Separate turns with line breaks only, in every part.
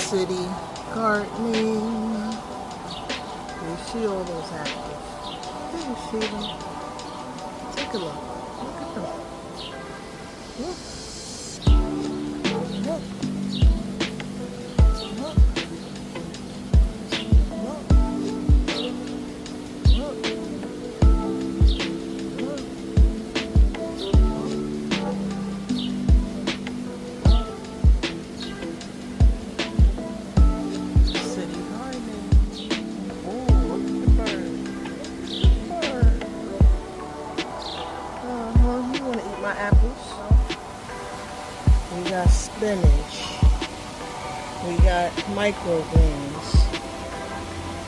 City gardening. You see all those apples? Do you see them? Take a look. Look at them. Look. Look. Look. Look. City gardening. Oh, look at the bird. Bird. You want to eat my apples? We got spinach. We got microgreens.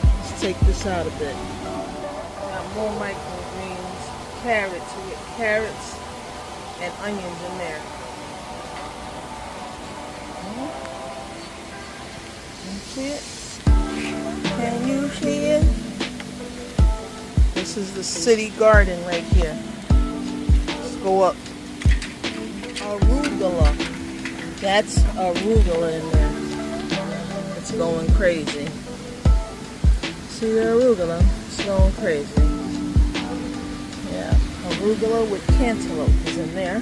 Let's take this out a bit. Got more microgreens. Carrots. We get carrots and onions in there. Can you see it? Can you see it? This is the city garden right here. Let's go up. Arugula. That's arugula in there. It's going crazy. See the arugula? It's going crazy. Yeah, arugula with cantaloupe is in there.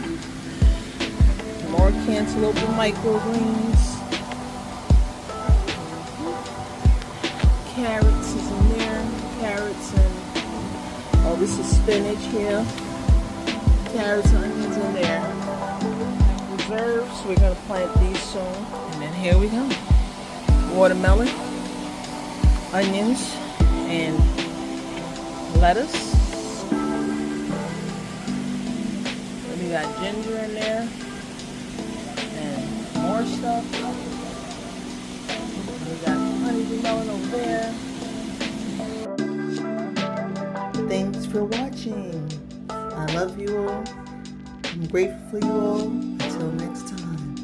More cantaloupe and microgreens. Carrots is in there. Carrots and this is spinach here. Carrots and onions in there. Reserves. We're gonna plant these soon. And then here we go. Watermelon, onions, and lettuce. And we got ginger in there. And more stuff. We got honeydew over there. Thanks for watching. I love you all. I'm grateful for you all. Until next time.